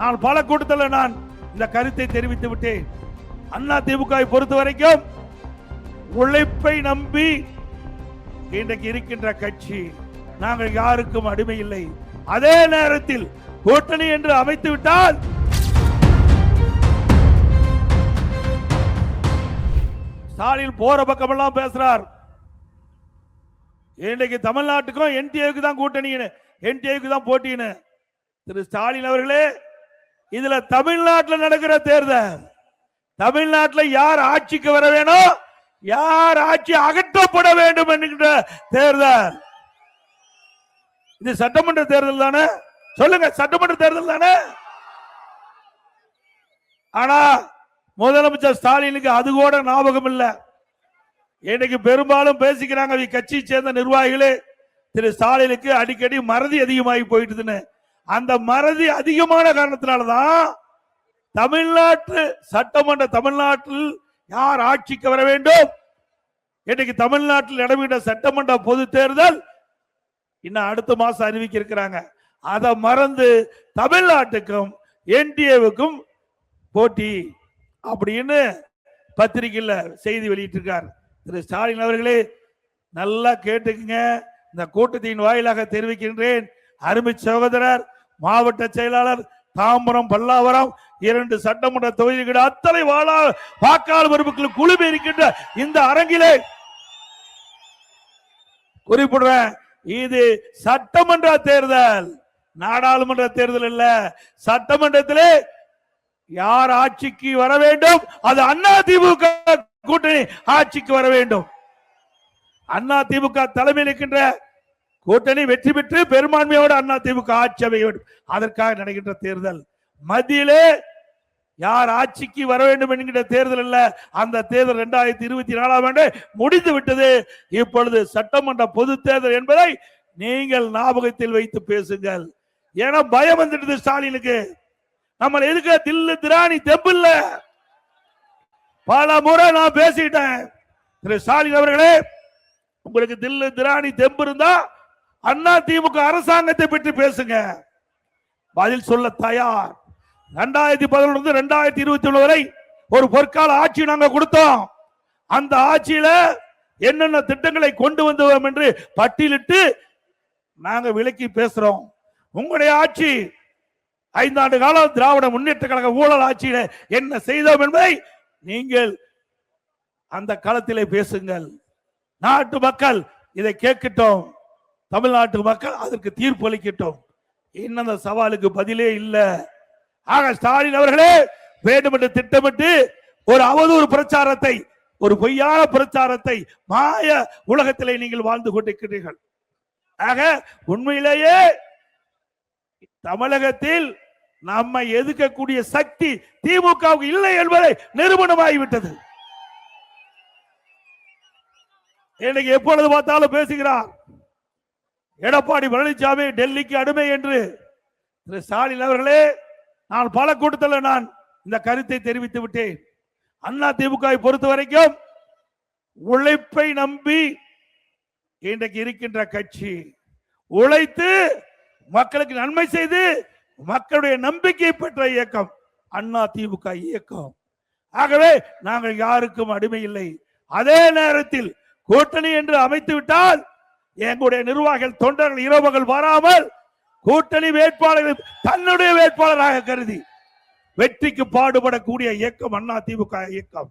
நான் பல கூட்டத்தில் நான் இந்த கருத்தை தெரிவித்து விட்டேன். அண்ணா திமுகவை பொறுத்த வரைக்கும் உழைப்பை நம்பி இன்றைக்கு இருக்கின்ற கட்சி. நாங்கள் யாருக்கும் அடிமை இல்லை. அதே நேரத்தில் கூட்டணி என்று அமைத்து விட்டால் ஸ்டாலின் போற பக்கமெல்லாம் பேசுறார். இன்றைக்கு தமிழ்நாட்டுக்கும் என்டிஏவுக்கு தான் கூட்டணி, என்டிஏவுக்கு தான் போட்டின்னு. திரு ஸ்டாலின் அவர்களே, இதுல தமிழ்நாட்டில் நடக்கிற தேர்தல், தமிழ்நாட்டில் யார் ஆட்சிக்கு வர வேணும், யார் ஆட்சி அகற்றப்பட வேண்டும் என்கின்ற தேர்தல். இது சட்டமன்ற தேர்தல் தானே? சொல்லுங்க, சட்டமன்ற தேர்தல் தானே? ஆனா முதலமைச்சர் ஸ்டாலினுக்கு அது கூட ஞாபகம் இல்ல. இன்னைக்கு பெரும்பாலும் பேசிக்கிறாங்க கட்சியை சேர்ந்த நிர்வாகிகளே, திரு ஸ்டாலினுக்கு அடிக்கடி மறதி அதிகமாகி போயிட்டுதுன்னு. அந்த மறதி அதிகமான காரணத்தினாலதான் தமிழ்நாட்டு சட்டமன்ற, தமிழ்நாட்டில் யார் ஆட்சிக்கு வர வேண்டும், இன்னைக்கு தமிழ்நாட்டில் இடம்பெற்ற சட்டமன்ற பொது தேர்தல் இன்னும் அடுத்த மாசம் அறிவிக்க இருக்கிறாங்க. அதை மறந்து தமிழ்நாட்டுக்கும் என்டிஏவுக்கும் போட்டி அப்படின்னு பத்திரிகையில் செய்தி வெளியிட்டிருக்கார். திரு ஸ்டாலின் அவர்களே, நல்லா கேட்டுக்குங்க. இந்த கூட்டத்தின் வாயிலாக தெரிவிக்கின்றேன், அருமை சகோதரர் மாவட்ட செயலாளர் தாம்பரம், பல்லாவரம் 2 சட்டமன்ற தொகுதிகள் அத்தனை வாக்காளர் உறுப்பினர்கள் குழுமி இருக்கின்ற இந்த அரங்கிலே குறிப்பிடுறேன், இது சட்டமன்ற தேர்தல், நாடாளுமன்ற தேர்தல் இல்ல. சட்டமன்றத்திலே யார் ஆட்சிக்கு வர வேண்டும், அது அண்ணா திமுக கூட்டணி ஆட்சிக்கு வர வேண்டும். அண்ணா திமுக தலைமையில் இருக்கின்ற கூட்டணி வெற்றி பெற்று பெரும்பான்மையோடு அண்ணா திமுக ஆட்சி அமைய வேண்டும். அதற்காக நடக்கின்ற தேர்தல். மத்தியிலே யார் ஆட்சிக்கு வர வேண்டும் என்கின்ற தேர்தல் அல்ல. அந்த தேர்தல் 2024ஆம் ஆண்டு முடிந்து விட்டது. இப்பொழுது சட்டமன்ற பொது தேர்தல் என்பதை நீங்கள் ஞாபகத்தில் வைத்து பேசுங்கள். ஏன்னா பயம் வந்துடுது ஸ்டாலினுக்கு. நம்ம எதுக்கு தில்லு திராணி தெம்பில்ல. பல முறை நான் பேசிட்டேன். திரு ஸ்டாலின் அவர்களே, உங்களுக்கு தில்லு திராணி தெம்பு இருந்தா அண்ணா திமுக அரசாங்கத்தை பற்றி பேசுங்க. பதில் சொல்ல தயார். 2011 2021 வரை ஒரு பொற்கால ஆட்சி நாங்க கொடுத்தோம். அந்த ஆட்சியில என்னென்ன திட்டங்களை கொண்டு வந்தோம் என்று பட்டியலிட்டு நாங்க விலக்கி பேசுறோம். உங்களுடைய ஆட்சி 5 ஆண்டு காலம் திராவிட முன்னேற்ற கழக ஊழல் ஆட்சியில என்ன செய்தோம் என்பதை நீங்கள் அந்த காலத்திலே பேசுங்கள். நாட்டு மக்கள் இதை கேட்கட்டும். தமிழ்நாட்டு மக்கள் அதற்கு தீர்ப்பு அளிக்கட்டும். இன்னும் அந்த சவாலுக்கு பதிலே இல்லை. ஆக ஸ்டாலின் அவர்களே, வேண்டுமென்று திட்டமிட்டு ஒரு அவதூறு பிரச்சாரத்தை, ஒரு பொய்யான பிரச்சாரத்தை மாய உலகத்திலே நீங்கள் வாழ்ந்து கொண்டிருக்கிறீர்கள். ஆக உண்மையிலேயே தமிழகத்தில் நம்மை எதிர்க்கக்கூடிய சக்தி திமுகவுக்கு இல்லை என்பதை நிரூபணமாகிவிட்டது. இன்னைக்கு எப்பொழுது பார்த்தாலும் பேசுகிறார் எடப்பாடி பழனிசாமி டெல்லிக்கு அடிமை என்று. திரு ஸ்டாலின் அவர்களே, நான் பல கூட்டத்தில் நான் இந்த கருத்தை தெரிவித்து விட்டேன். அண்ணா திமுகவை பொறுத்த வரைக்கும் உழைப்பை நம்பி இன்றைக்கு இருக்கின்ற கட்சி. உழைத்து மக்களுக்கு நன்மை செய்து மக்களுடைய நம்பிக்கை பெற்ற இயக்கம் அண்ணா திமுக இயக்கம். ஆகவே நாங்கள் யாருக்கும் அடிமை இல்லை. அதே நேரத்தில் கூட்டணி என்று அமைத்து விட்டால் எங்களுடைய நிர்வாகிகள், தொண்டர்கள் இரவுகள் வராமல் கூட்டணி வேட்பாளர்கள் தன்னுடைய வேட்பாளராக கருதி வெற்றிக்கு பாடுபடக்கூடிய இயக்கம் அண்ணா திமுக இயக்கம்.